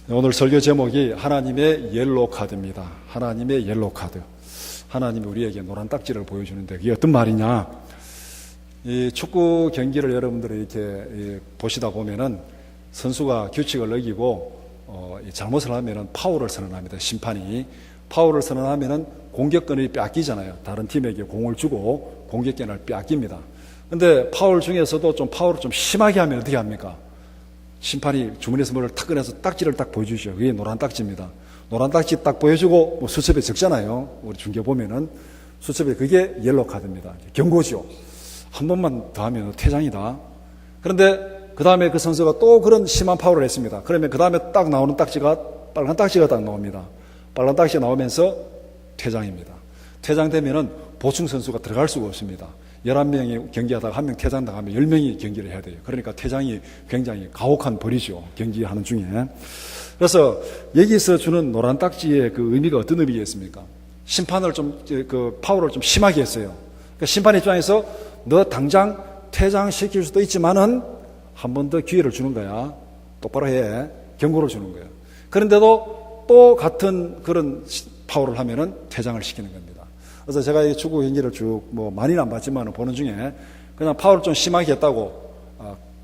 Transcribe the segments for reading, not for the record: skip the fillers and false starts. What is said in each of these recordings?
오늘 설교 제목이 하나님의 옐로우 카드입니다. 하나님의 옐로우 카드. 하나님이 우리에게 노란 딱지를 보여주는데 그게 어떤 말이냐? 이 축구 경기를 여러분들이 이렇게 보시다 보면은 선수가 규칙을 어기고 잘못을 하면은 파울을 선언합니다. 심판이 파울을 선언하면은 공격권이 뺏기잖아요. 다른 팀에게 공을 주고 공격권을 뺏깁니다. 근데 파울 중에서도 파울을 좀 심하게 하면 어떻게 합니까? 심판이 주머니에서 뭐를 탁 꺼내서 딱지를 딱 보여주죠. 그게 노란 딱지입니다. 노란 딱지 딱 보여주고 수첩에 적잖아요. 우리 중계 보면은 수첩에 그게 옐로우 카드입니다. 경고죠. 한 번만 더 하면 퇴장이다. 그런데 그 다음에 그 선수가 또 그런 심한 파울을 했습니다. 그러면 그 다음에 딱 나오는 딱지가 빨간 딱지가 딱 나옵니다. 빨간 딱지가 나오면서 퇴장입니다. 퇴장되면은 보충 선수가 들어갈 수가 없습니다. 11명이 경기하다가 1명 퇴장당하면 10명이 경기를 해야 돼요. 그러니까 퇴장이 굉장히 가혹한 벌이죠. 경기하는 중에. 그래서 여기서 주는 노란 딱지의 그 의미가 어떤 의미겠습니까? 심판을 파울을 좀 심하게 했어요. 그러니까 심판 입장에서 너 당장 퇴장시킬 수도 있지만은 한 번 더 기회를 주는 거야. 똑바로 해. 경고를 주는 거예요. 그런데도 또 같은 그런 파울을 하면은 퇴장을 시키는 겁니다. 그래서 제가 이 축구 경기를 많이는 안 봤지만 보는 중에 그냥 파울을 좀 심하게 했다고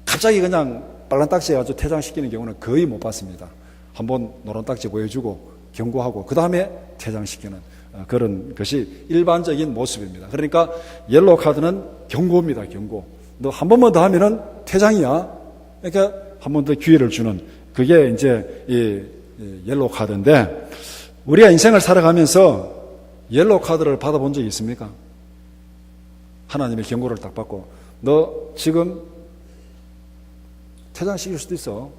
갑자기 그냥 빨간 딱지 해가지고 퇴장시키는 경우는 거의 못 봤습니다. 한번 노란 딱지 보여주고 경고하고 그 다음에 퇴장시키는 그런 것이 일반적인 모습입니다. 그러니까 옐로우 카드는 경고입니다. 경고. 너 한 번만 더 하면은 퇴장이야. 그러니까 한 번 더 기회를 주는 그게 이제 이 옐로우 카드인데 우리가 인생을 살아가면서 옐로우 카드를 받아본 적이 있습니까? 하나님의 경고를 딱 받고 너 지금 퇴장시킬 수도 있어.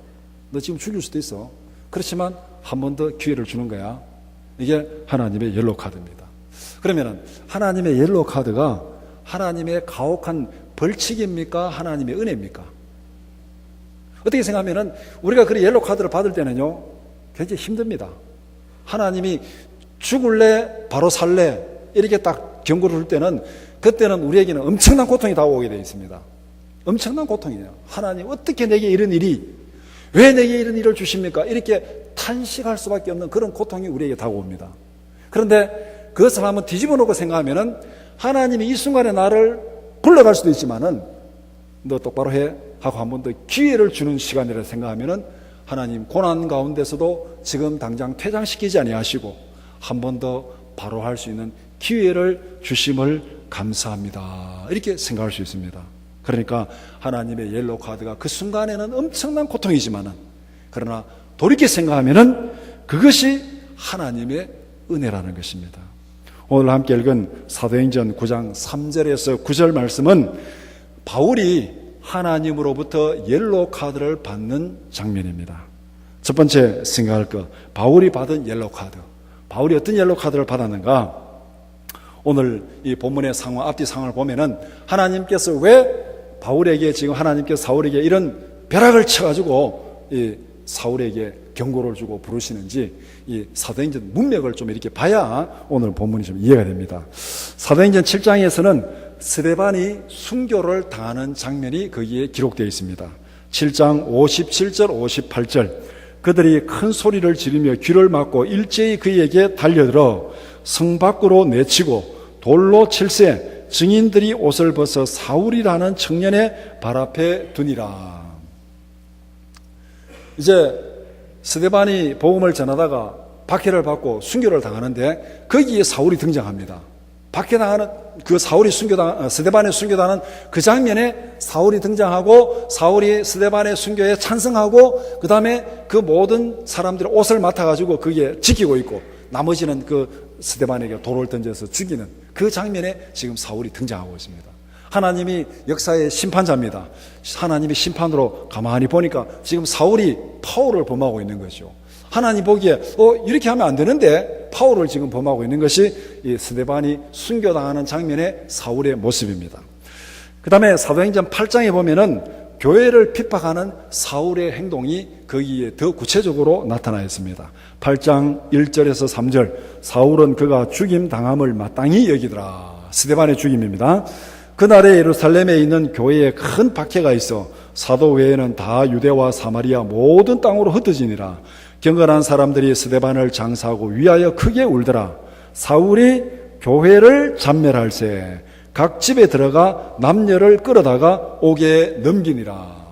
너 지금 죽일 수도 있어. 그렇지만 한 번 더 기회를 주는 거야. 이게 하나님의 옐로우 카드입니다. 그러면은 하나님의 옐로우 카드가 하나님의 가혹한 벌칙입니까? 하나님의 은혜입니까? 어떻게 생각하면은 우리가 그 옐로우 카드를 받을 때는요 굉장히 힘듭니다. 하나님이 죽을래 바로 살래 이렇게 딱 경고를 줄 때는 그때는 우리에게는 엄청난 고통이 다가오게 되어 있습니다. 엄청난 고통이에요. 하나님 어떻게 내게 이런 일이 왜 내게 이런 일을 주십니까? 이렇게 탄식할 수밖에 없는 그런 고통이 우리에게 다가옵니다. 그런데 그것을 한번 뒤집어 놓고 생각하면은 하나님이 이 순간에 나를 불러갈 수도 있지만은 너 똑바로 해 하고 한 번 더 기회를 주는 시간이라 생각하면은 하나님 고난 가운데서도 지금 당장 퇴장시키지 아니하시고 한 번 더 바로 할 수 있는 기회를 주심을 감사합니다. 이렇게 생각할 수 있습니다. 그러니까 하나님의 옐로우 카드가 그 순간에는 엄청난 고통이지만은 그러나 돌이켜 생각하면은 그것이 하나님의 은혜라는 것입니다. 오늘 함께 읽은 사도행전 9장 3절에서 9절 말씀은 바울이 하나님으로부터 옐로우 카드를 받는 장면입니다. 첫 번째 생각할 것, 바울이 받은 옐로우 카드. 바울이 어떤 옐로우 카드를 받았는가? 오늘 이 본문의 상황, 앞뒤 상황을 보면은 하나님께서 왜 바울에게 지금 하나님께서 사울에게 이런 벼락을 쳐가지고 이 사울에게 경고를 주고 부르시는지 이 사도행전 문맥을 좀 이렇게 봐야 오늘 본문이 좀 이해가 됩니다. 사도행전 7장에서는 스데반이 순교를 당하는 장면이 거기에 기록되어 있습니다. 7장 57절 58절 그들이 큰 소리를 지르며 귀를 막고 일제히 그에게 달려들어 성 밖으로 내치고 돌로 칠세 증인들이 옷을 벗어 사울이라는 청년의 발 앞에 두니라. 이제 스데반이 복음을 전하다가 박해를 받고 순교를 당하는데 거기에 사울이 등장합니다. 박해당하는 그 스데반의 순교당하는 그 장면에 사울이 등장하고 사울이 스데반의 순교에 찬성하고 그 다음에 그 모든 사람들의 옷을 맡아가지고 거기에 지키고 있고 나머지는 그 스데반에게 돌을 던져서 죽이는 그 장면에 지금 사울이 등장하고 있습니다. 하나님이 역사의 심판자입니다. 하나님이 심판으로 가만히 보니까 지금 사울이 파울을 범하고 있는 거죠. 하나님 보기에 이렇게 하면 안 되는데 파울을 지금 범하고 있는 것이 이 스데반이 순교당하는 장면의 사울의 모습입니다. 그 다음에 사도행전 8장에 보면은 교회를 핍박하는 사울의 행동이 거기에 더 구체적으로 나타나 있습니다. 8장 1절에서 3절 사울은 그가 죽임 당함을 마땅히 여기더라. 스데반의 죽임입니다. 그날에 예루살렘에 있는 교회에 큰 박해가 있어 사도 외에는 다 유대와 사마리아 모든 땅으로 흩어지니라. 경건한 사람들이 스데반을 장사하고 위하여 크게 울더라. 사울이 교회를 잔멸할세 각 집에 들어가 남녀를 끌어다가 옥에 넘기니라.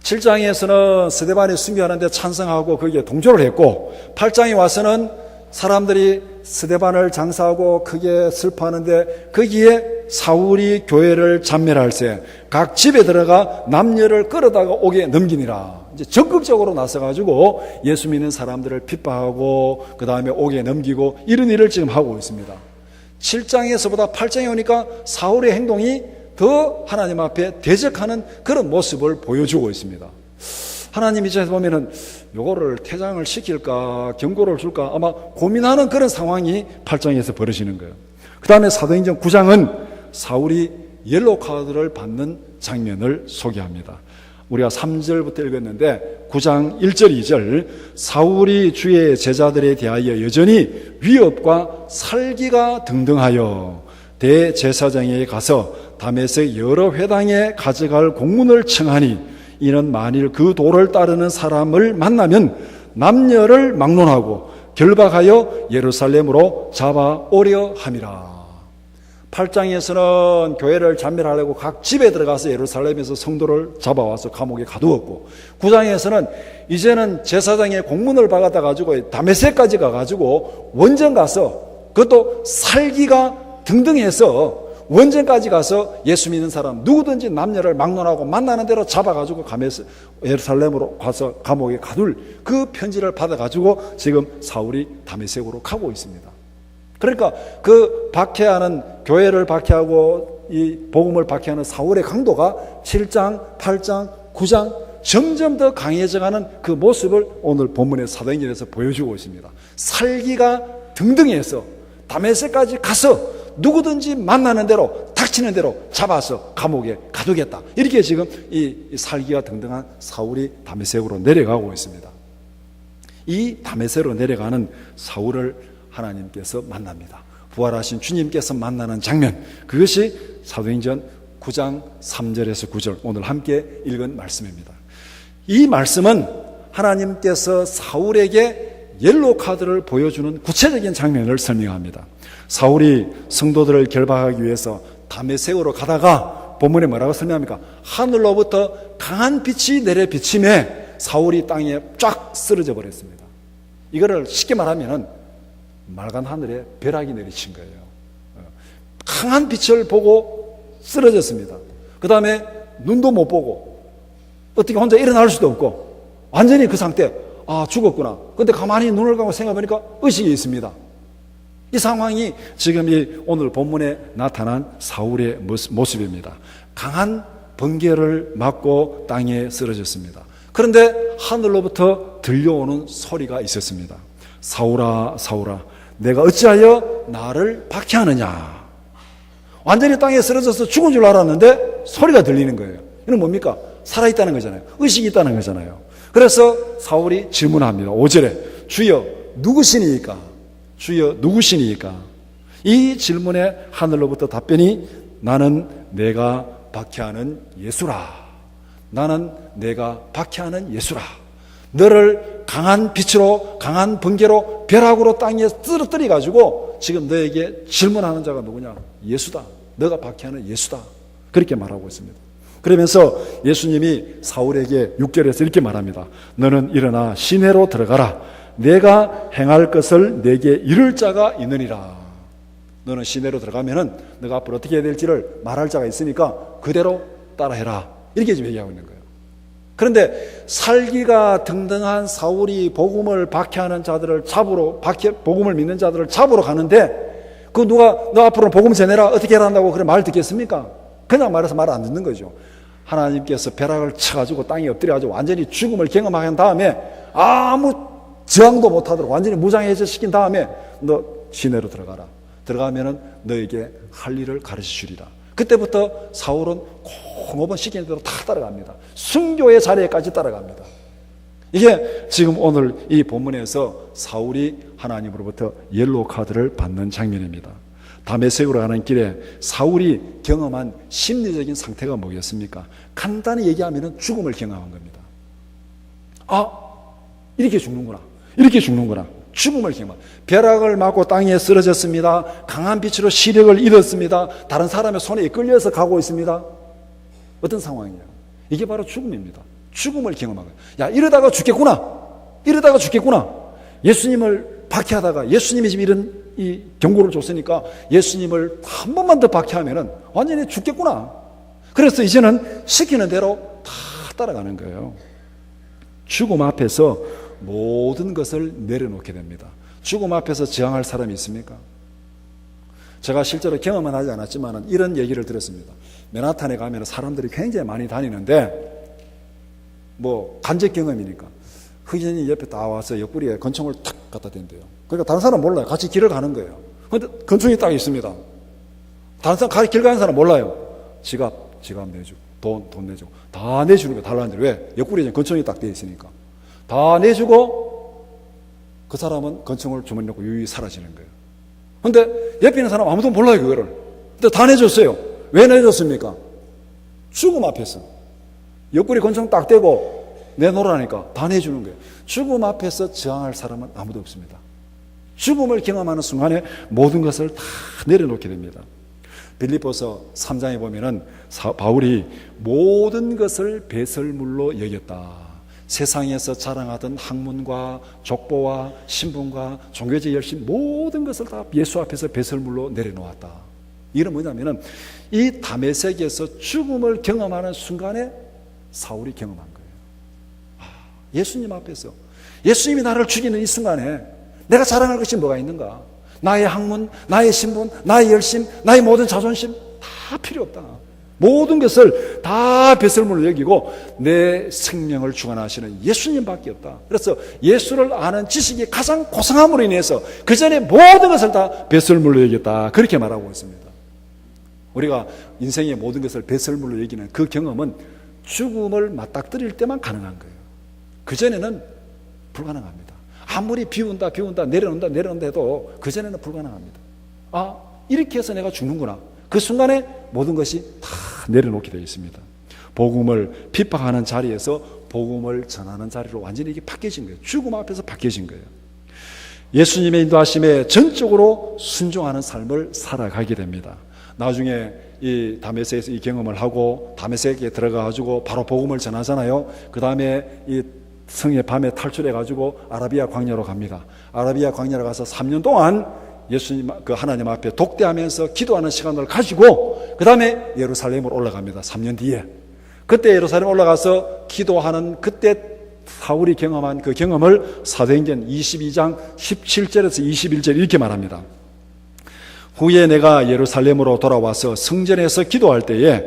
7장에서는 스데반이 순교하는데 찬성하고 거기에 동조를 했고 8장에 와서는 사람들이 스데반을 장사하고 크게 슬퍼하는데 거기에 사울이 교회를 잔멸할세 각 집에 들어가 남녀를 끌어다가 옥에 넘기니라. 이제 적극적으로 나서가지고 예수 믿는 사람들을 핍박하고 그 다음에 옥에 넘기고 이런 일을 지금 하고 있습니다. 7장에서보다 8장에 오니까 사울의 행동이 더 하나님 앞에 대적하는 그런 모습을 보여주고 있습니다. 하나님 입장에서 보면은 요거를 퇴장을 시킬까 경고를 줄까 아마 고민하는 그런 상황이 8장에서 벌어지는 거예요. 그 다음에 사도행전 9장은 사울이 옐로우 카드를 받는 장면을 소개합니다. 우리가 3절부터 읽었는데 9장 1절 2절 사울이 주의 제자들에 대하여 여전히 위협과 살기가 등등하여 대제사장에게 가서 다메섹 여러 회당에 가져갈 공문을 청하니 이는 만일 그 도를 따르는 사람을 만나면 남녀를 막론하고 결박하여 예루살렘으로 잡아오려 함이라. 8장에서는 교회를 잔멸하려고 각 집에 들어가서 예루살렘에서 성도를 잡아와서 감옥에 가두었고 9장에서는 이제는 제사장의 공문을 받아다 가지고 다메섹까지 가가지고 원전 가서 그것도 살기가 등등해서 원전까지 가서 예수 믿는 사람 누구든지 남녀를 막론하고 만나는 대로 잡아가지고 예루살렘으로 가서 감옥에 가둘 그 편지를 받아가지고 지금 사울이 다메섹으로 가고 있습니다. 그러니까 그 박해하는 교회를 박해하고 이 복음을 박해하는 사울의 강도가 7장, 8장, 9장 점점 더 강해져가는 그 모습을 오늘 본문의 사도행전에서 보여주고 있습니다. 살기가 등등해서 다메섹까지 가서 누구든지 만나는 대로 닥치는 대로 잡아서 감옥에 가두겠다. 이렇게 지금 이 살기가 등등한 사울이 다메섹으로 내려가고 있습니다. 이 다메섹으로 내려가는 사울을 하나님께서 만납니다. 부활하신 주님께서 만나는 장면, 그것이 사도행전 9장 3절에서 9절 오늘 함께 읽은 말씀입니다. 이 말씀은 하나님께서 사울에게 옐로우 카드를 보여주는 구체적인 장면을 설명합니다. 사울이 성도들을 결박하기 위해서 다메섹으로 가다가 본문에 뭐라고 설명합니까? 하늘로부터 강한 빛이 내려 비침에 사울이 땅에 쫙 쓰러져 버렸습니다. 이거를 쉽게 말하면 맑은 하늘에 벼락이 내리친 거예요. 강한 빛을 보고 쓰러졌습니다. 그 다음에 눈도 못 보고 어떻게 혼자 일어날 수도 없고 완전히 그 상태, 아 죽었구나. 근데 가만히 눈을 감고 생각해보니까 의식이 있습니다. 이 상황이 지금 이 오늘 본문에 나타난 사울의 모습입니다. 강한 번개를 맞고 땅에 쓰러졌습니다. 그런데 하늘로부터 들려오는 소리가 있었습니다. 사울아 사울아 내가 어찌하여 나를 박해하느냐. 완전히 땅에 쓰러져서 죽은 줄 알았는데 소리가 들리는 거예요. 이건 뭡니까? 살아있다는 거잖아요. 의식이 있다는 거잖아요. 그래서 사울이 질문합니다. 5절에 주여 누구시니까? 주여 누구시니까? 이 질문에 하늘로부터 답변이 나는 내가 박해하는 예수라. 나는 내가 박해하는 예수라. 너를 강한 빛으로 강한 번개로 벼락으로 땅에 쓰러뜨려 가지고 지금 너에게 질문하는 자가 누구냐? 예수다. 너가 박해하는 예수다. 그렇게 말하고 있습니다. 그러면서 예수님이 사울에게 6절에서 이렇게 말합니다. 너는 일어나 시내로 들어가라. 내가 행할 것을 내게 이룰 자가 있느니라. 너는 시내로 들어가면은 너가 앞으로 어떻게 해야 될지를 말할 자가 있으니까 그대로 따라해라. 이렇게 지금 얘기하고 있는 거예요. 그런데 살기가 등등한 사울이 복음을 박해하는 자들을 잡으러 복음을 믿는 자들을 잡으러 가는데 그 누가 너 앞으로 복음 전해라 어떻게 해야 한다고 그런 말 듣겠습니까? 그냥 말해서 말 안 듣는 거죠. 하나님께서 벼락을 쳐가지고 땅에 엎드려가지고 완전히 죽음을 경험한 다음에 아무 저항도 못하도록 완전히 무장해제 시킨 다음에 너 시내로 들어가라. 들어가면은 너에게 할 일을 가르쳐 주리라. 그때부터 사울은 공업은 시키는 대로 다 따라갑니다. 순교의 자리에까지 따라갑니다. 이게 지금 오늘 이 본문에서 사울이 하나님으로부터 옐로우 카드를 받는 장면입니다. 다메섹으로 가는 길에 사울이 경험한 심리적인 상태가 뭐겠습니까? 간단히 얘기하면 죽음을 경험한 겁니다. 이렇게 죽는구나. 이렇게 죽는구나. 죽음을 경험. 벼락을 맞고 땅에 쓰러졌습니다. 강한 빛으로 시력을 잃었습니다. 다른 사람의 손에 끌려서 가고 있습니다. 어떤 상황이에요? 이게 바로 죽음입니다. 죽음을 경험한 거예요. 야, 이러다가 죽겠구나. 이러다가 죽겠구나. 예수님을 박해하다가 예수님이 지금 이런 이 경고를 줬으니까 예수님을 한 번만 더 박해하면은 완전히 죽겠구나. 그래서 이제는 시키는 대로 다 따라가는 거예요. 죽음 앞에서 모든 것을 내려놓게 됩니다. 죽음 앞에서 저항할 사람이 있습니까? 제가 실제로 경험은 하지 않았지만 이런 얘기를 들었습니다. 맨하탄에 가면 사람들이 굉장히 많이 다니는데 뭐 간접 경험이니까 흑인이 옆에 다 와서 옆구리에 권총을 탁 갖다 댄대요. 그러니까 다른 사람 몰라요. 같이 길을 가는 거예요. 그런데 권총이 딱 있습니다. 다른 사람 길 가는 사람 몰라요. 지갑 내주고 돈 내주고 다 내주는 거예요. 달라는 대로. 왜? 옆구리에 권총이 딱 돼 있으니까. 다 내주고 그 사람은 권총을 주머니에 넣고 유유히 사라지는 거예요. 그런데 옆에 있는 사람 아무도 몰라요. 그거를. 근데 다 내줬어요. 왜 내줬습니까? 죽음 앞에서. 옆구리 권총 딱 대고 내놓으라니까 다 내주는 거예요. 죽음 앞에서 저항할 사람은 아무도 없습니다. 죽음을 경험하는 순간에 모든 것을 다 내려놓게 됩니다. 빌립보서 3장에 보면은 바울이 모든 것을 배설물로 여겼다. 세상에서 자랑하던 학문과 족보와 신분과 종교적 열심 모든 것을 다 예수 앞에서 배설물로 내려놓았다. 이건 뭐냐면은 이 다메섹에서 죽음을 경험하는 순간에 사울이 경험한 거예요. 예수님 앞에서 예수님이 나를 죽이는 이 순간에 내가 자랑할 것이 뭐가 있는가? 나의 학문, 나의 신분, 나의 열심, 나의 모든 자존심 다 필요 없다. 모든 것을 다 배설물로 여기고 내 생명을 주관하시는 예수님밖에 없다. 그래서 예수를 아는 지식이 가장 고상함으로 인해서 그 전에 모든 것을 다 배설물로 여겼다. 그렇게 말하고 있습니다. 우리가 인생의 모든 것을 배설물로 여기는 그 경험은 죽음을 맞닥뜨릴 때만 가능한 거예요. 그전에는 불가능합니다. 아무리 비운다 내려온다 해도 그전에는 불가능합니다. 이렇게 해서 내가 죽는구나. 그 순간에 모든 것이 다 내려놓게 되어 있습니다. 복음을 핍박하는 자리에서 복음을 전하는 자리로 완전히 이게 바뀌어진 거예요. 죽음 앞에서 바뀌어진 거예요. 예수님의 인도하심에 전적으로 순종하는 삶을 살아가게 됩니다. 나중에 이 다메섹에서 이 경험을 하고 다메섹에 들어가가지고 바로 복음을 전하잖아요. 그 다음에 이 성의 밤에 탈출해가지고 아라비아 광야로 갑니다. 아라비아 광야로 가서 3년 동안 예수님, 그 하나님 앞에 독대하면서 기도하는 시간을 가지고 그 다음에 예루살렘으로 올라갑니다. 3년 뒤에. 그때 예루살렘 올라가서 기도하는 그때 사울이 경험한 그 경험을 사도행전 22장 17절에서 21절 이렇게 말합니다. 후에 내가 예루살렘으로 돌아와서 성전에서 기도할 때에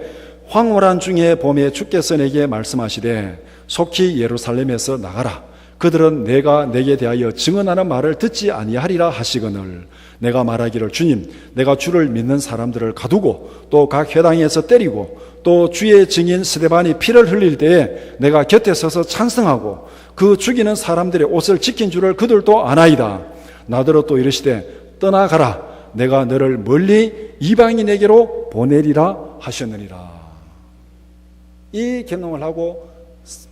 황홀한 중에 봄에 주께서 내게 말씀하시되 속히 예루살렘에서 나가라. 그들은 내가 내게 대하여 증언하는 말을 듣지 아니하리라 하시거늘 내가 말하기를 주님 내가 주를 믿는 사람들을 가두고 또 각 회당에서 때리고 또 주의 증인 스데반이 피를 흘릴 때에 내가 곁에 서서 찬성하고 그 죽이는 사람들의 옷을 지킨 줄을 그들도 아나이다. 나더러 또 이르시되 떠나가라. 내가 너를 멀리 이방인에게로 보내리라 하셨느니라. 이 경험을 하고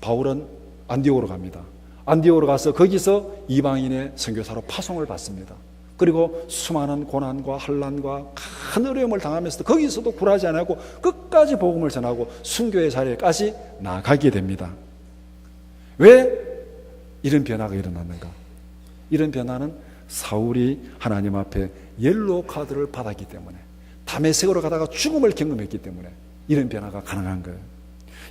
바울은 안디옥으로 갑니다. 안디옥으로 가서 거기서 이방인의 선교사로 파송을 받습니다. 그리고 수많은 고난과 환난과 큰 어려움을 당하면서도 거기서도 굴하지 않고 끝까지 복음을 전하고 순교의 자리에까지 나가게 됩니다. 왜 이런 변화가 일어났는가? 이런 변화는 사울이 하나님 앞에 옐로우 카드를 받았기 때문에 다메섹으로 가다가 죽음을 경험했기 때문에 이런 변화가 가능한 거예요.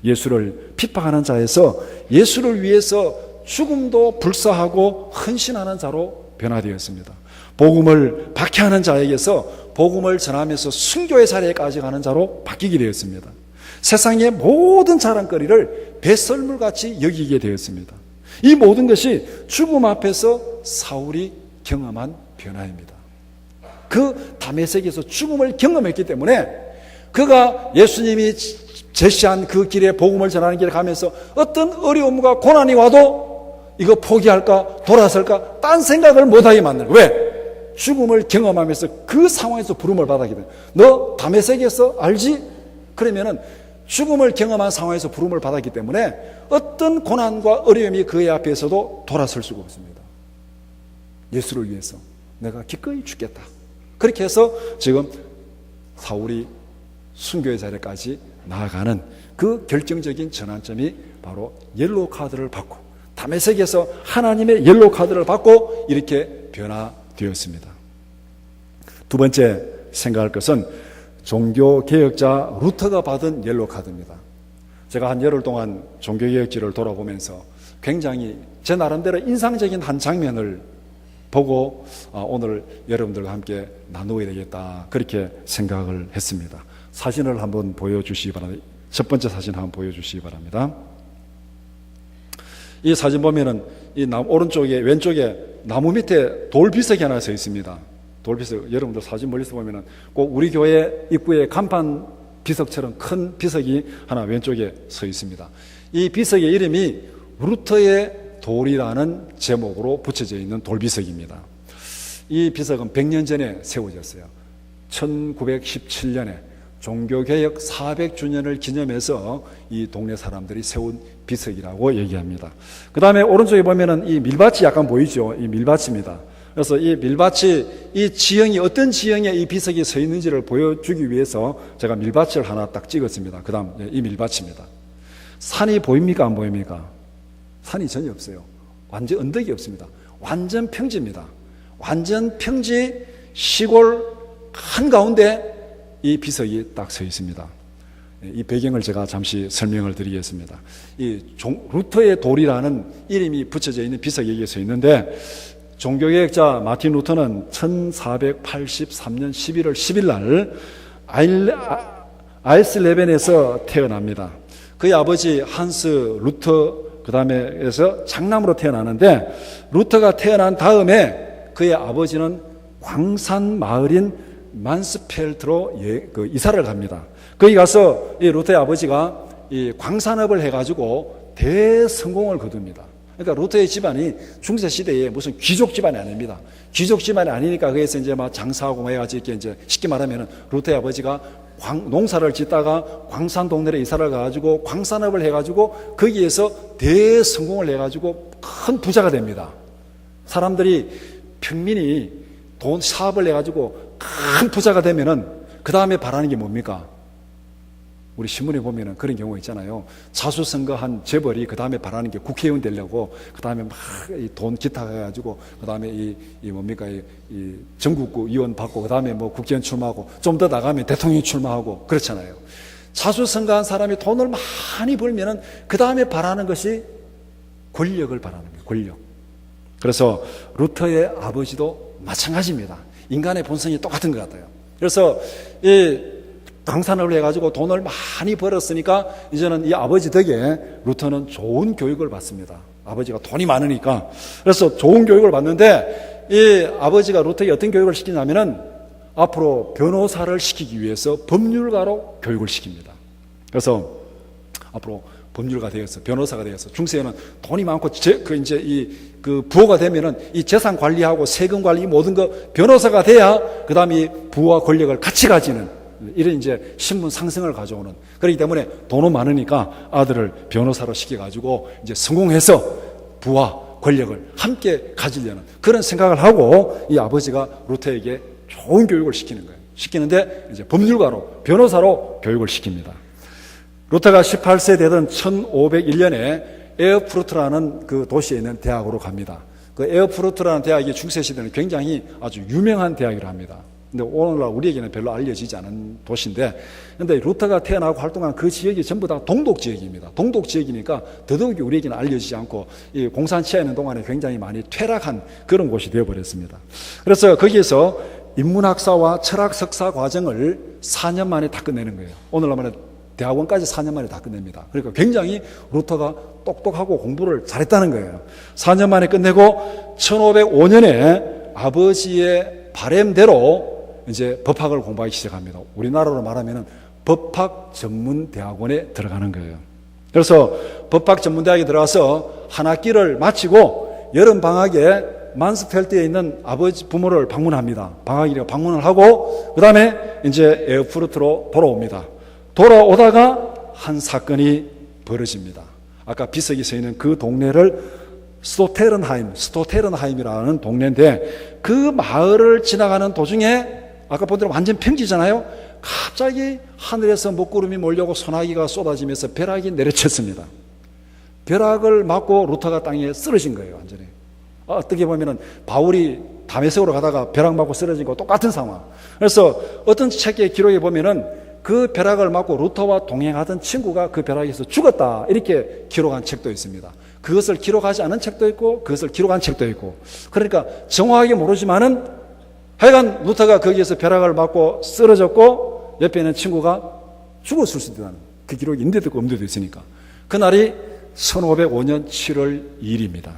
예수를 핍박하는 자에서 예수를 위해서 죽음도 불사하고 헌신하는 자로 변화되었습니다. 복음을 박해하는 자에게서 복음을 전하면서 순교의 자리에까지 가는 자로 바뀌게 되었습니다. 세상의 모든 자랑거리를 배설물같이 여기게 되었습니다. 이 모든 것이 죽음 앞에서 사울이 경험한 변화입니다. 그 다메섹에서 죽음을 경험했기 때문에 그가 예수님이 제시한 그 길에 복음을 전하는 길에 가면서 어떤 어려움과 고난이 와도 이거 포기할까 돌아설까 딴 생각을 못하게 만드는 거예요. 왜? 죽음을 경험하면서 그 상황에서 부름을 받았기 때문에 너 다메섹에서 알지? 그러면은 죽음을 경험한 상황에서 부름을 받았기 때문에 어떤 고난과 어려움이 그의 앞에서도 돌아설 수가 없습니다. 예수를 위해서 내가 기꺼이 죽겠다. 그렇게 해서 지금 사울이 순교의 자리까지 나아가는 그 결정적인 전환점이 바로 옐로우 카드를 받고 다메섹에서 하나님의 옐로우 카드를 받고 이렇게 변화되었습니다. 두 번째 생각할 것은 종교개혁자 루터가 받은 옐로우 카드입니다. 제가 한 열흘 동안 종교개혁지를 돌아보면서 굉장히 제 나름대로 인상적인 한 장면을 보고 오늘 여러분들과 함께 나누어야 되겠다 그렇게 생각을 했습니다. 사진을 한번 보여주시기 바랍니다. 첫 번째 사진 한번 보여주시기 바랍니다. 이 사진 보면은 이 오른쪽에 왼쪽에 나무 밑에 돌 비석이 하나 서 있습니다. 돌 비석 여러분들 사진 멀리서 보면은 꼭 우리 교회 입구에 간판 비석처럼 큰 비석이 하나 왼쪽에 서 있습니다. 이 비석의 이름이 루터의 돌이라는 제목으로 붙여져 있는 돌비석입니다. 이 비석은 100년 전에 세워졌어요. 1917년에 종교개혁 400주년을 기념해서 이 동네 사람들이 세운 비석이라고 얘기합니다. 그 다음에 오른쪽에 보면은 이 밀밭이 약간 보이죠? 이 밀밭입니다. 그래서 이 밀밭이 이 지형이 어떤 지형에 이 비석이 서 있는지를 보여주기 위해서 제가 밀밭을 하나 딱 찍었습니다. 그 다음 이 밀밭입니다. 산이 보입니까? 안 보입니까? 산이 전혀 없어요. 완전 언덕이 없습니다. 완전 평지입니다. 완전 평지 시골 한가운데 이 비석이 딱 서 있습니다. 이 배경을 제가 잠시 설명을 드리겠습니다. 이 루터의 돌이라는 이름이 붙여져 있는 비석이 여기에 서 있는데 종교개혁자 마틴 루터는 1483년 11월 10일 날 아이슬레벤에서 태어납니다. 그의 아버지 한스 루터 그 다음에서 장남으로 태어나는데 루터가 태어난 다음에 그의 아버지는 광산 마을인 만스펠트로 이사를 갑니다. 거기 가서 이 루터의 아버지가 이 광산업을 해가지고 대성공을 거둡니다. 그러니까 루터의 집안이 중세 시대에 무슨 귀족 집안이 아닙니다. 귀족 집안이 아니니까 거기서 이제 막 장사하고 해가지고 이렇게 이제 쉽게 말하면은 루터의 아버지가 농사를 짓다가 광산 동네에 이사를 가가지고 광산업을 해가지고 거기에서 대성공을 해가지고 큰 부자가 됩니다. 사람들이 평민이 돈 사업을 해가지고 큰 부자가 되면은 그 다음에 바라는 게 뭡니까? 우리 신문에 보면은 그런 경우 있잖아요. 자수성가한 재벌이 그 다음에 바라는 게 국회의원 되려고 그 다음에 막 돈 기타 해가지고 그 다음에 이 뭡니까 이 전국구 의원 받고 그 다음에 뭐 국회의원 출마하고 좀 더 나가면 대통령 출마하고 그렇잖아요. 자수성가한 사람이 돈을 많이 벌면은 그 다음에 바라는 것이 권력을 바라는 거예요. 권력. 그래서 루터의 아버지도 마찬가지입니다. 인간의 본성이 똑같은 것 같아요. 그래서 이 강산을 해가지고 돈을 많이 벌었으니까 이제는 이 아버지 덕에 루터는 좋은 교육을 받습니다. 아버지가 돈이 많으니까. 그래서 좋은 교육을 받는데 이 아버지가 루터에게 어떤 교육을 시키냐면은 앞으로 변호사를 시키기 위해서 법률가로 교육을 시킵니다. 그래서 앞으로 법률가 되어서 변호사가 되어서 중세에는 돈이 많고 그 부호가 되면은 이 재산 관리하고 세금 관리 이 모든 거 변호사가 돼야 그다음에 이 부와 권력을 같이 가지는 이런 이제 신분 상승을 가져오는 그렇기 때문에 돈은 많으니까 아들을 변호사로 시켜가지고 이제 성공해서 부와 권력을 함께 가지려는 그런 생각을 하고 이 아버지가 루터에게 좋은 교육을 시키는 거예요. 시키는데 이제 법률가로 변호사로 교육을 시킵니다. 루터가 18세 되던 1501년에 에어푸르트라는 그 도시에 있는 대학으로 갑니다. 그 에어푸르트라는 대학이 중세시대는 굉장히 아주 유명한 대학이라 합니다. 근데 오늘날 우리에게는 별로 알려지지 않은 도시인데, 근데 루터가 태어나고 활동한 그 지역이 전부 다 동독 지역입니다. 동독 지역이니까 더더욱이 우리에게는 알려지지 않고 이 공산치하에 있는 동안에 굉장히 많이 퇴락한 그런 곳이 되어버렸습니다. 그래서 거기에서 인문학사와 철학 석사 과정을 4년 만에 다 끝내는 거예요. 오늘날 말하면 대학원까지 4년 만에 다 끝냅니다. 그러니까 굉장히 루터가 똑똑하고 공부를 잘했다는 거예요. 4년 만에 끝내고 1505년에 아버지의 바램대로 이제 법학을 공부하기 시작합니다. 우리나라로 말하면 법학 전문 대학원에 들어가는 거예요. 그래서 법학 전문 대학에 들어가서 한 학기를 마치고 여름 방학에 만스펠트에 있는 아버지 부모를 방문합니다. 방학이라 방문을 하고 그 다음에 이제 에어프루트로 돌아옵니다. 돌아오다가 한 사건이 벌어집니다. 아까 비석이 서 있는 그 동네를 스토테른하임이라는 동네인데 그 마을을 지나가는 도중에 아까 본 대로 완전 평지잖아요. 갑자기 하늘에서 먹구름이 몰려오고 소나기가 쏟아지면서 벼락이 내려쳤습니다. 벼락을 맞고 루터가 땅에 쓰러진 거예요. 완전히. 어떻게 보면은 바울이 다메섹으로 가다가 벼락 맞고 쓰러진 거 똑같은 상황. 그래서 어떤 책의 기록에 보면은 그 벼락을 맞고 루터와 동행하던 친구가 그 벼락에서 죽었다 이렇게 기록한 책도 있습니다. 그것을 기록하지 않은 책도 있고 그것을 기록한 책도 있고, 그러니까 정확하게 모르지만은 하여간 루터가 거기에서 벼락을 맞고 쓰러졌고 옆에 있는 친구가 죽었을 수도 있다는 그 기록이 있는데도 있고 없는데도 있으니까. 그날이 1505년 7월 2일입니다.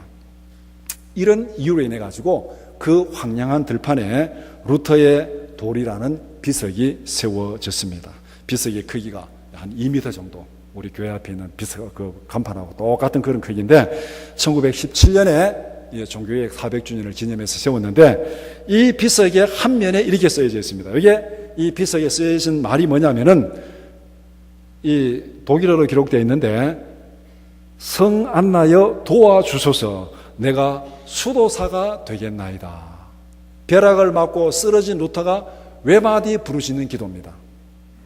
이런 이유로 인해 가지고 그 황량한 들판에 루터의 돌이라는 비석이 세워졌습니다. 비석의 크기가 한 2m 정도, 우리 교회 앞에 있는 비석 그 간판하고 똑같은 그런 크기인데 1917년에 종교개혁 400주년을 기념해서 세웠는데 이 비석의 한 면에 이렇게 쓰여져 있습니다. 이게 이 비석에 쓰여진 말이 뭐냐면은 이 독일어로 기록되어 있는데 성 안나여 도와주소서 내가 수도사가 되겠나이다. 벼락을 맞고 쓰러진 루터가 외마디 부르짖는 기도입니다.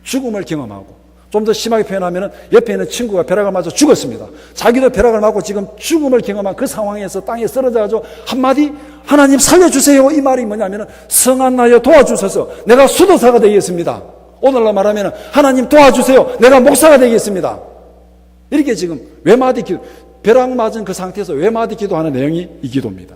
죽음을 경험하고 좀 더 심하게 표현하면 옆에 있는 친구가 벼락을 맞아 죽었습니다. 자기도 벼락을 맞고 지금 죽음을 경험한 그 상황에서 땅에 쓰러져가지고 한마디 하나님 살려주세요 이 말이 뭐냐면 성 안나여 도와주소서 내가 수도사가 되겠습니다. 오늘날 말하면 하나님 도와주세요 내가 목사가 되겠습니다. 이렇게 지금 외마디 기도, 벼락 맞은 그 상태에서 외마디 기도하는 내용이 이 기도입니다.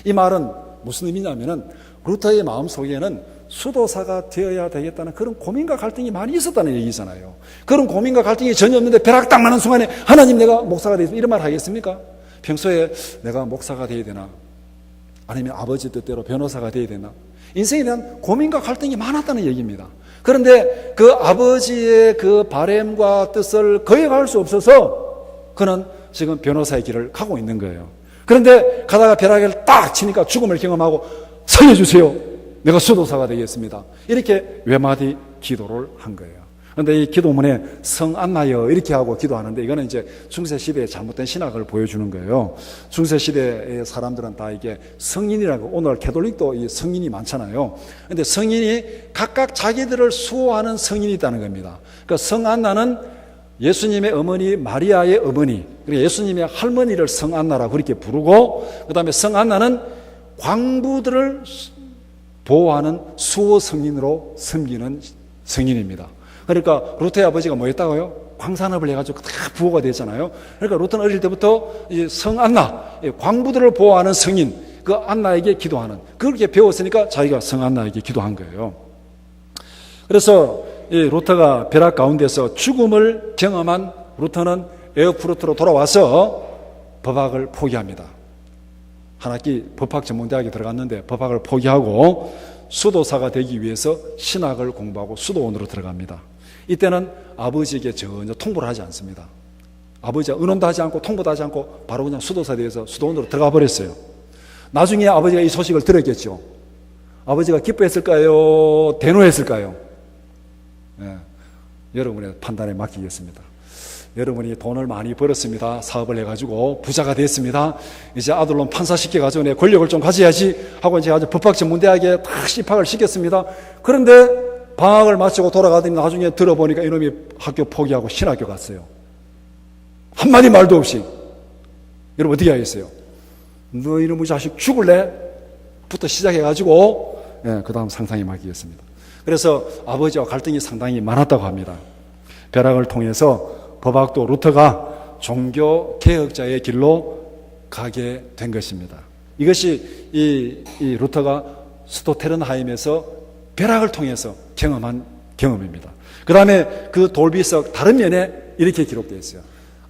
이 말은 무슨 의미냐면은 루터의 마음속에는 수도사가 되어야 되겠다는 그런 고민과 갈등이 많이 있었다는 얘기잖아요. 그런 고민과 갈등이 전혀 없는데 벼락 딱 맞는 순간에 하나님 내가 목사가 되겠습니다 이런 말 하겠습니까? 평소에 내가 목사가 되어야 되나 아니면 아버지 뜻대로 변호사가 되어야 되나 인생에 대한 고민과 갈등이 많았다는 얘기입니다. 그런데 그 아버지의 그 바램과 뜻을 거역할 수 없어서 그는 지금 변호사의 길을 가고 있는 거예요. 그런데 가다가 벼락을 딱 치니까 죽음을 경험하고 살려주세요 내가 수도사가 되겠습니다 이렇게 외마디 기도를 한 거예요. 그런데 이 기도문에 성 안나여 이렇게 하고 기도하는데 이거는 이제 중세시대의 잘못된 신학을 보여주는 거예요. 중세시대의 사람들은 다 이게 성인이라고, 오늘 캐톨릭도 이 성인이 많잖아요. 그런데 성인이 각각 자기들을 수호하는 성인이 있다는 겁니다. 그러니까 성 안나는 예수님의 어머니 마리아의 어머니, 그리고 예수님의 할머니를 성 안나라고 그렇게 부르고, 그 다음에 성 안나는 광부들을 보호하는 수호 성인으로 섬기는 성인입니다. 그러니까 루터의 아버지가 뭐였다고요? 광산업을 해가지고 다 부호가 됐잖아요. 그러니까 루터는 어릴 때부터 성 안나, 광부들을 보호하는 성인, 그 안나에게 기도하는, 그렇게 배웠으니까 자기가 성 안나에게 기도한 거예요. 그래서 이 루터가 벼락 가운데서 죽음을 경험한 루터는 에어프루트로 돌아와서 법학을 포기합니다. 한 학기 법학 전문대학에 들어갔는데 법학을 포기하고 수도사가 되기 위해서 신학을 공부하고 수도원으로 들어갑니다. 이때는 아버지에게 전혀 통보를 하지 않습니다. 아버지가 의논도 하지 않고 통보도 하지 않고 바로 그냥 수도사에 대해서 수도원으로 들어가 버렸어요. 나중에 아버지가 이 소식을 들었겠죠. 아버지가 기뻐했을까요? 대노했을까요? 네, 여러분의 판단에 맡기겠습니다. 여러분이 돈을 많이 벌었습니다. 사업을 해가지고 부자가 됐습니다. 이제 아들놈 판사시켜가지고 내 권력을 좀 가져야지 하고 이제 아주 법학 전문대학에 딱 입학을 시켰습니다. 그런데 방학을 마치고 돌아가더니 나중에 들어보니까 이놈이 학교 포기하고 신학교 갔어요. 한마디 말도 없이. 여러분 어떻게 하겠어요? 너 이놈의 자식 죽을래? 부터 시작해가지고 그 다음 상상에 맡기겠습니다. 그래서 아버지와 갈등이 상당히 많았다고 합니다. 벼락을 통해서 법학도 루터가 종교 개혁자의 길로 가게 된 것입니다. 이것이 이 루터가 스토테른하임에서 벼락을 통해서 경험한 경험입니다. 그 다음에 그 돌비석 다른 면에 이렇게 기록되어 있어요.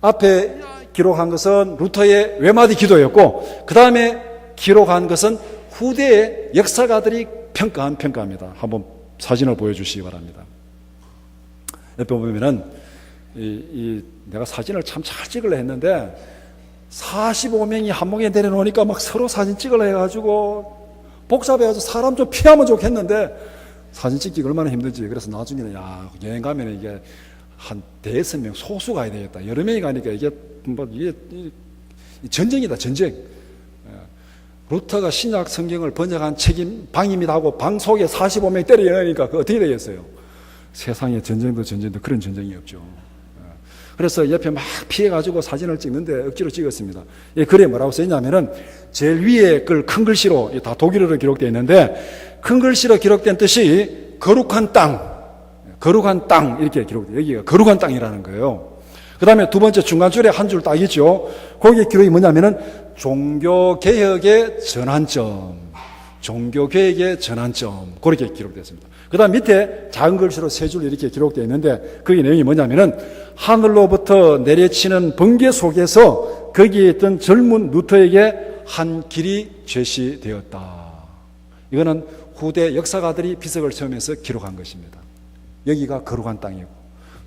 앞에 기록한 것은 루터의 외마디 기도였고 그 다음에 기록한 것은 후대의 역사가들이 평가한 평가입니다. 한번 사진을 보여주시기 바랍니다. 옆에 보면은 내가 사진을 참 잘 찍으려 했는데 45명이 한목에 내려놓으니까 막 서로 사진 찍으려 해가지고 복잡해가지고 사람 좀 피하면 좋겠는데 사진 찍기가 얼마나 힘들지. 그래서 나중에는 여행 가면 이게 한 대여섯 명 소수 가야 되겠다. 여러 명이 가니까 이게 전쟁이다, 전쟁. 루터가 신약 성경을 번역한 책임 방임이다 하고 방 속에 45명 때려넣으니까 그 어떻게 되겠어요? 세상에 전쟁도 그런 전쟁이 없죠. 그래서 옆에 막 피해가지고 사진을 찍는데 억지로 찍었습니다. 글에 뭐라고 써있냐면은 제일 위에 큰 글씨로, 다 독일어로 기록되어 있는데 큰 글씨로 기록된 뜻이 거룩한 땅, 이렇게 기록돼요. 여기가 거룩한 땅이라는 거예요. 그 다음에 두 번째 중간줄에 한 줄 딱 있죠. 거기에 기록이 뭐냐면은 종교개혁의 전환점, 그렇게 기록됐습니다. 그 다음 밑에 작은 글씨로 세 줄 이렇게 기록되어 있는데 거기 내용이 뭐냐면은 하늘로부터 내려치는 번개 속에서 거기에 있던 젊은 루터에게 한 길이 제시되었다. 이거는 후대 역사가들이 비석을 세우면서 기록한 것입니다. 여기가 거룩한 땅이고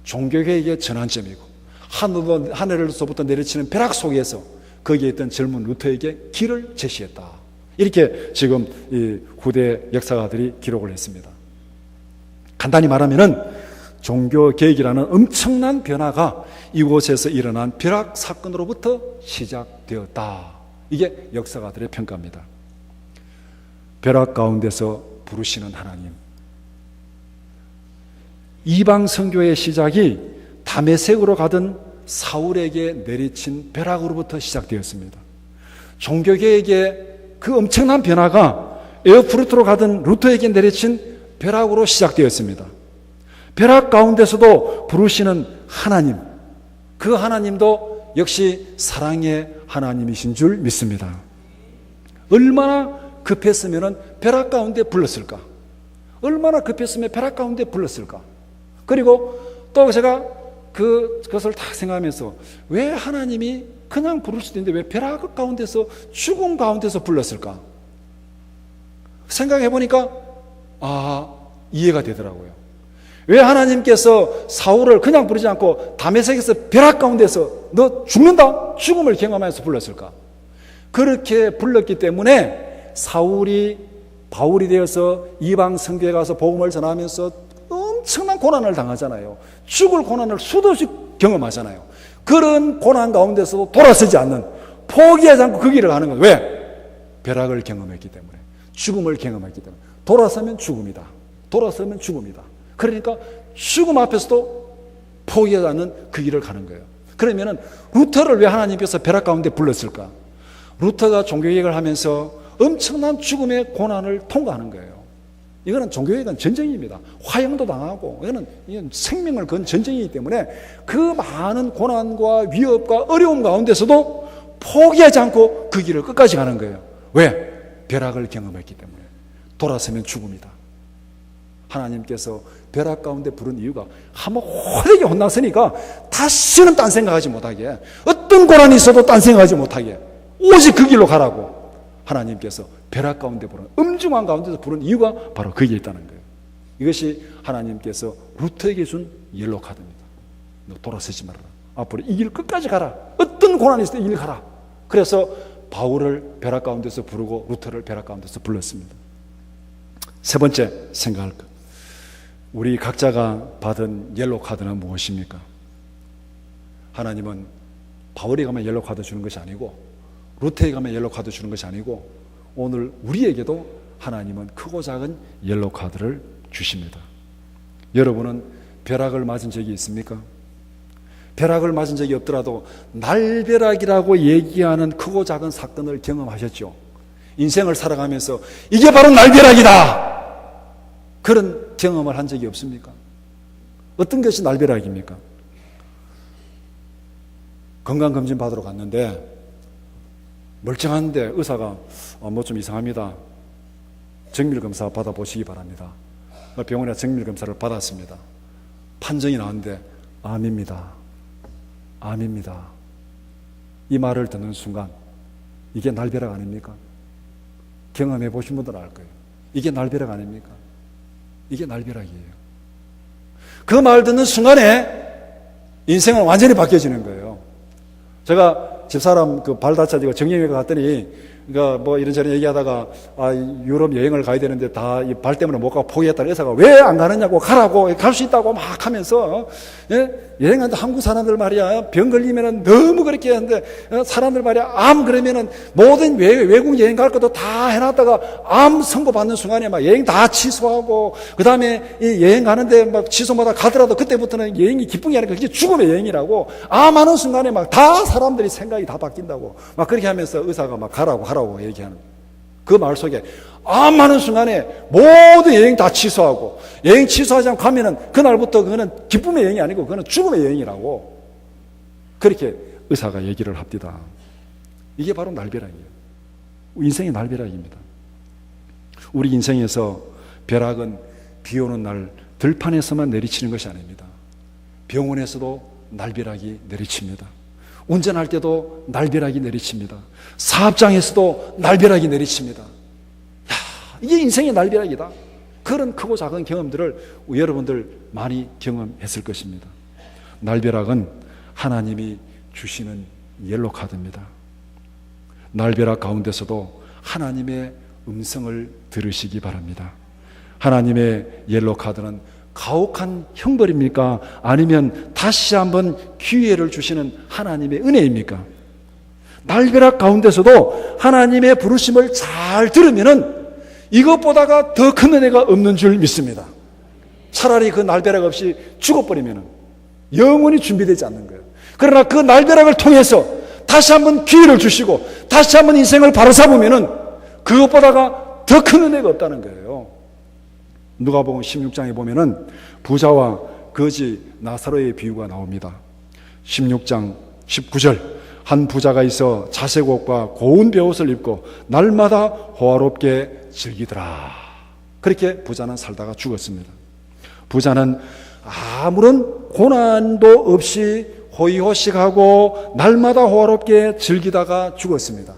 종교개혁의 전환점이고 하늘로부터 내려치는 벼락 속에서 거기에 있던 젊은 루터에게 길을 제시했다. 이렇게 지금 이 후대 역사가들이 기록을 했습니다. 간단히 말하면은 종교개혁이라는 엄청난 변화가 이곳에서 일어난 벼락 사건으로부터 시작되었다. 이게 역사가들의 평가입니다. 벼락 가운데서 부르시는 하나님. 이방 선교의 시작이 다메섹으로 가던 사울에게 내리친 벼락으로부터 시작되었습니다. 종교개혁의 그 엄청난 변화가 에어프루트로 가던 루터에게 내리친 벼락으로 시작되었습니다. 벼락 가운데서도 부르시는 하나님, 그 하나님도 역시 사랑의 하나님이신 줄 믿습니다. 얼마나 급했으면 벼락 가운데 불렀을까? 얼마나 급했으면 벼락 가운데 불렀을까? 그리고 또 제가 그것을 다 생각하면서 왜 하나님이 그냥 부를 수도 있는데 왜 벼락 가운데서 죽음 가운데서 불렀을까? 생각해 보니까 이해가 되더라고요. 왜 하나님께서 사울을 그냥 부르지 않고 다메섹에서 벼락 가운데서 너 죽는다? 죽음을 경험하면서 불렀을까? 그렇게 불렀기 때문에 사울이 바울이 되어서 이방 선교에 가서 복음을 전하면서 엄청난 고난을 당하잖아요. 죽을 고난을 수도 없이 경험하잖아요. 그런 고난 가운데서도 돌아서지 않는, 포기하지 않고 그 길을 가는 거예요. 왜? 벼락을 경험했기 때문에, 죽음을 경험했기 때문에. 돌아서면 죽음이다. 돌아서면 죽음이다. 그러니까 죽음 앞에서도 포기하지 않는 그 길을 가는 거예요. 그러면은 루터를 왜 하나님께서 벼락 가운데 불렀을까? 루터가 종교개혁을 하면서 엄청난 죽음의 고난을 통과하는 거예요. 이거는 종교개혁은 전쟁입니다. 화형도 당하고 이거는 생명을 건 전쟁이기 때문에 그 많은 고난과 위협과 어려움 가운데서도 포기하지 않고 그 길을 끝까지 가는 거예요. 왜? 벼락을 경험했기 때문에. 돌아서면 죽음이다. 하나님께서 벼락 가운데 부른 이유가 한번 호되게 혼났으니까 다시는 딴 생각하지 못하게, 어떤 고난이 있어도 딴 생각하지 못하게 오직 그 길로 가라고 하나님께서 벼락 가운데 부른, 음중한 가운데서 부른 이유가 바로 거기에 있다는 거예요. 이것이 하나님께서 루터에게 준 옐로 카드입니다. 너 돌아서지 말아라. 앞으로 이 길 끝까지 가라. 어떤 고난이 있어도 이 길 가라. 그래서 바울을 벼락 가운데서 부르고 루터를 벼락 가운데서 불렀습니다. 세 번째 생각할 것. 우리 각자가 받은 옐로 카드는 무엇입니까? 하나님은 바울이 가면 옐로 카드 주는 것이 아니고, 루터에 가면 옐로 카드 주는 것이 아니고, 오늘 우리에게도 하나님은 크고 작은 옐로 카드를 주십니다. 여러분은 벼락을 맞은 적이 있습니까? 벼락을 맞은 적이 없더라도 날벼락이라고 얘기하는 크고 작은 사건을 경험하셨죠? 인생을 살아가면서 이게 바로 날벼락이다! 그런 경험을 한 적이 없습니까? 어떤 것이 날벼락입니까? 건강검진 받으러 갔는데 멀쩡한데 의사가 뭐 좀 이상합니다. 정밀검사 받아보시기 바랍니다. 병원에 정밀검사를 받았습니다. 판정이 나왔는데 암입니다. 암입니다. 이 말을 듣는 순간 이게 날벼락 아닙니까? 경험해 보신 분들은 알 거예요. 이게 날벼락 아닙니까? 이게 날벼락이에요. 그 말 듣는 순간에 인생은 완전히 바뀌어지는 거예요. 제가 집사람 그 발 다쳐지고 정형외과 갔더니 그러니까 뭐 이런저런 얘기하다가 유럽 여행을 가야 되는데 다 이 발 때문에 못 가고 포기했다. 의사가 왜 안 가느냐고, 가라고, 갈 수 있다고 막 하면서, 여행하는데 한국 사람들 말이야, 병 걸리면은 너무 그렇게 하는데, 사람들 말이야, 암 그러면은 모든 외국 여행 갈 것도 다 해놨다가 암 선고받는 순간에 막 여행 다 취소하고, 그 다음에 이 여행 가는데 막 취소마다 가더라도 그때부터는 여행이 기쁜 게 아니라 그게 죽음의 여행이라고, 암 하는 순간에 막 다 사람들이 생각이 다 바뀐다고, 막 그렇게 하면서 의사가 막 가라고 하라고 얘기하는 그 말 속에 암 하는 순간에 모든 여행 다 취소하고, 여행 취소하지 않고 가면은 그날부터 그거는 기쁨의 여행이 아니고 그거는 죽음의 여행이라고 그렇게 의사가 얘기를 합니다. 이게 바로 날벼락이에요. 인생의 날벼락입니다. 우리 인생에서 벼락은 비 오는 날 들판에서만 내리치는 것이 아닙니다. 병원에서도 날벼락이 내리칩니다. 운전할 때도 날벼락이 내리칩니다. 사업장에서도 날벼락이 내리칩니다. 이게 인생의 날벼락이다. 그런 크고 작은 경험들을 여러분들 많이 경험했을 것입니다. 날벼락은 하나님이 주시는 옐로 카드입니다. 날벼락 가운데서도 하나님의 음성을 들으시기 바랍니다. 하나님의 옐로 카드는 가혹한 형벌입니까? 아니면 다시 한번 기회를 주시는 하나님의 은혜입니까? 날벼락 가운데서도 하나님의 부르심을 잘 들으면은 이것보다가 더 큰 은혜가 없는 줄 믿습니다. 차라리 그 날벼락 없이 죽어버리면은 영원히 준비되지 않는 거예요. 그러나 그 날벼락을 통해서 다시 한번 기회를 주시고 다시 한번 인생을 바로 잡으면은 그것보다가 더 큰 은혜가 없다는 거예요. 누가복음 16장에 보면은 부자와 거지 나사로의 비유가 나옵니다. 16장 19절, 한 부자가 있어 자색 옷과 고운 베옷을 입고 날마다 호화롭게 즐기더라. 그렇게 부자는 살다가 죽었습니다. 부자는 아무런 고난도 없이 호의호식하고 날마다 호화롭게 즐기다가 죽었습니다.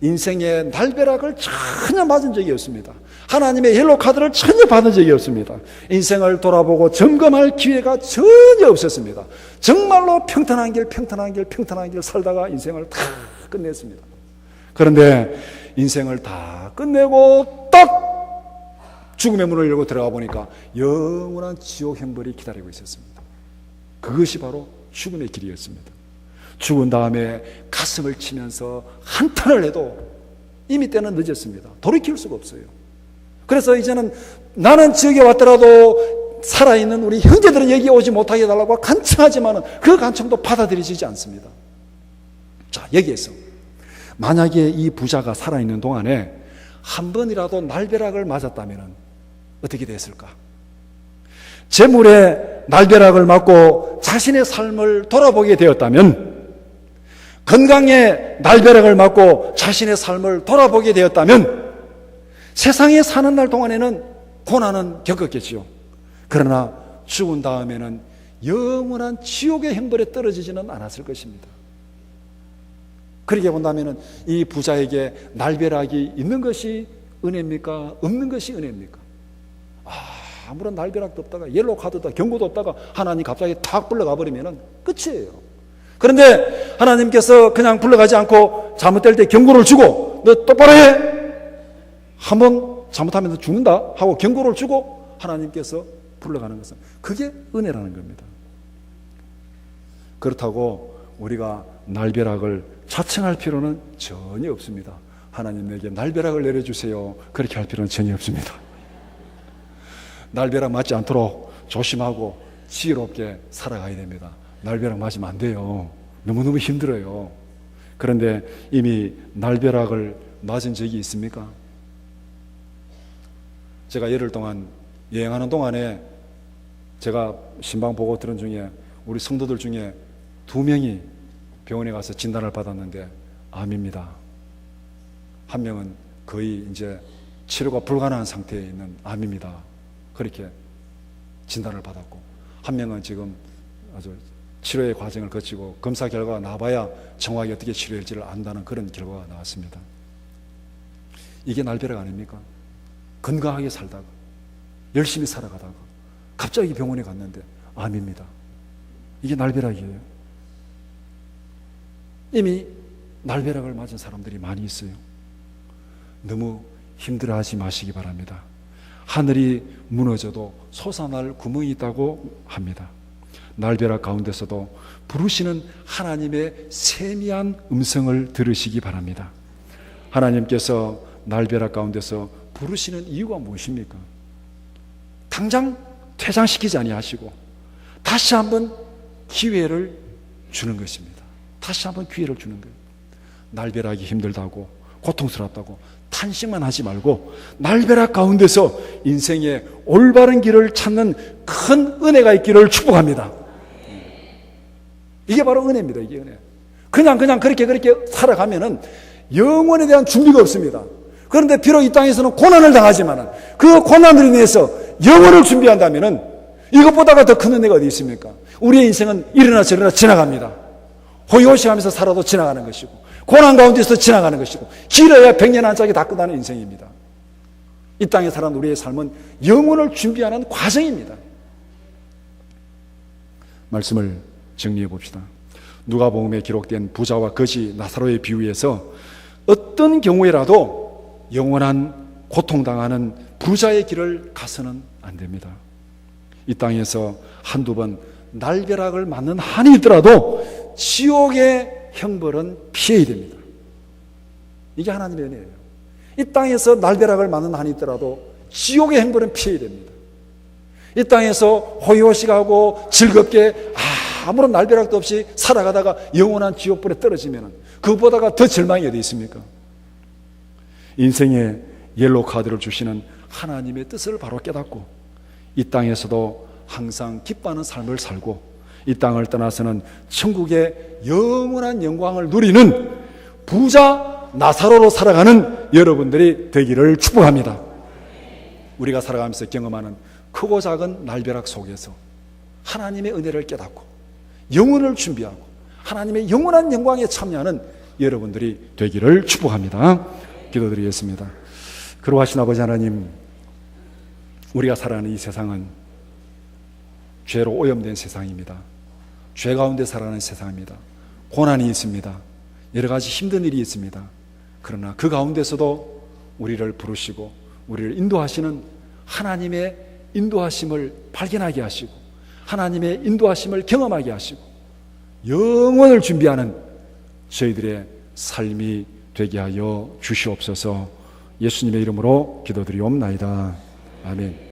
인생의 날벼락을 전혀 맞은 적이 없습니다. 하나님의 옐로 카드를 전혀 받은 적이 없습니다. 인생을 돌아보고 점검할 기회가 전혀 없었습니다. 정말로 평탄한 길 살다가 인생을 다 끝냈습니다. 그런데 인생을 다 끝내고 딱 죽음의 문을 열고 들어가 보니까 영원한 지옥 형벌이 기다리고 있었습니다. 그것이 바로 죽음의 길이었습니다. 죽은 다음에 가슴을 치면서 한탄을 해도 이미 때는 늦었습니다. 돌이킬 수가 없어요. 그래서 이제는 나는 지옥에 왔더라도 살아있는 우리 형제들은 여기 오지 못하게 해달라고 간청하지만 그 간청도 받아들여지지 않습니다. 자, 여기에서 만약에 이 부자가 살아있는 동안에 한 번이라도 날벼락을 맞았다면 어떻게 됐을까? 재물에 날벼락을 맞고 자신의 삶을 돌아보게 되었다면, 건강에 날벼락을 맞고 자신의 삶을 돌아보게 되었다면 세상에 사는 날 동안에는 고난은 겪었겠지요. 그러나 죽은 다음에는 영원한 지옥의 형벌에 떨어지지는 않았을 것입니다. 그렇게 본다면 이 부자에게 날벼락이 있는 것이 은혜입니까? 없는 것이 은혜입니까? 아무런 날벼락도 없다가 옐로 카드도 경고도 없다가 하나님 갑자기 탁 불러가 버리면 끝이에요. 그런데 하나님께서 그냥 불러가지 않고 잘못될 때 경고를 주고 너 똑바로 해! 한번 잘못하면 너 죽는다 하고 경고를 주고 하나님께서 불러가는 것은 그게 은혜라는 겁니다. 그렇다고 우리가 날벼락을 자청할 필요는 전혀 없습니다. 하나님 내게 날벼락을 내려주세요. 그렇게 할 필요는 전혀 없습니다. 날벼락 맞지 않도록 조심하고 지혜롭게 살아가야 됩니다. 날벼락 맞으면 안 돼요. 너무너무 힘들어요. 그런데 이미 날벼락을 맞은 적이 있습니까? 제가 열흘 동안 여행하는 동안에 제가 신방 보고 들은 중에 우리 성도들 중에 2명이 병원에 가서 진단을 받았는데 암입니다. 한 명은 거의 이제 치료가 불가능한 상태에 있는 암입니다. 그렇게 진단을 받았고, 한 명은 지금 아주 치료의 과정을 거치고 검사 결과가 나와봐야 정확히 어떻게 치료할지를 안다는 그런 결과가 나왔습니다. 이게 날벼락 아닙니까? 건강하게 살다가 열심히 살아가다가 갑자기 병원에 갔는데 암입니다. 이게 날벼락이에요. 이미 날벼락을 맞은 사람들이 많이 있어요. 너무 힘들어하지 마시기 바랍니다. 하늘이 무너져도 솟아날 구멍이 있다고 합니다. 날벼락 가운데서도 부르시는 하나님의 세미한 음성을 들으시기 바랍니다. 하나님께서 날벼락 가운데서 부르시는 이유가 무엇입니까? 당장 퇴장시키지 아니하시고 다시 한번 기회를 주는 것입니다. 다시 한번 기회를 주는 거예요. 날벼락이 힘들다고 고통스럽다고 탄식만 하지 말고 날벼락 가운데서 인생의 올바른 길을 찾는 큰 은혜가 있기를 축복합니다. 이게 바로 은혜입니다. 이게 은혜. 그냥 그렇게 살아가면은 영원에 대한 준비가 없습니다. 그런데 비록 이 땅에서는 고난을 당하지만 그 고난으로 인해서 영원을 준비한다면은 이것보다가 더 큰 은혜가 어디 있습니까? 우리의 인생은 이러나 저러나 지나갑니다. 호의호식하면서 살아도 지나가는 것이고 고난 가운데서 지나가는 것이고 길어야 100년 한 짝이 다 끝나는 인생입니다. 이 땅에 살아가는 우리의 삶은 영혼을 준비하는 과정입니다. 말씀을 정리해 봅시다. 누가복음에 기록된 부자와 거지 나사로의 비유에서 어떤 경우에라도 영원한 고통당하는 부자의 길을 가서는 안 됩니다. 이 땅에서 한두 번 날벼락을 맞는 한이 있더라도 지옥의 형벌은 피해야 됩니다. 이게 하나님의 은혜예요. 이 땅에서 날벼락을 맞는 한이 있더라도 지옥의 형벌은 피해야 됩니다. 이 땅에서 호의호식하고 즐겁게 아무런 날벼락도 없이 살아가다가 영원한 지옥불에 떨어지면 그보다가 더 절망이 어디 있습니까? 인생의 옐로우 카드를 주시는 하나님의 뜻을 바로 깨닫고 이 땅에서도 항상 기뻐하는 삶을 살고 이 땅을 떠나서는 천국의 영원한 영광을 누리는 부자 나사로로 살아가는 여러분들이 되기를 축복합니다. 우리가 살아가면서 경험하는 크고 작은 날벼락 속에서 하나님의 은혜를 깨닫고 영혼을 준비하고 하나님의 영원한 영광에 참여하는 여러분들이 되기를 축복합니다. 기도드리겠습니다. 그러하신 아버지 하나님, 우리가 살아가는 이 세상은 죄로 오염된 세상입니다. 죄 가운데 살아가는 세상입니다. 고난이 있습니다. 여러 가지 힘든 일이 있습니다. 그러나 그 가운데서도 우리를 부르시고 우리를 인도하시는 하나님의 인도하심을 발견하게 하시고 하나님의 인도하심을 경험하게 하시고 영원을 준비하는 저희들의 삶이 되게 하여 주시옵소서. 예수님의 이름으로 기도드리옵나이다. 아멘.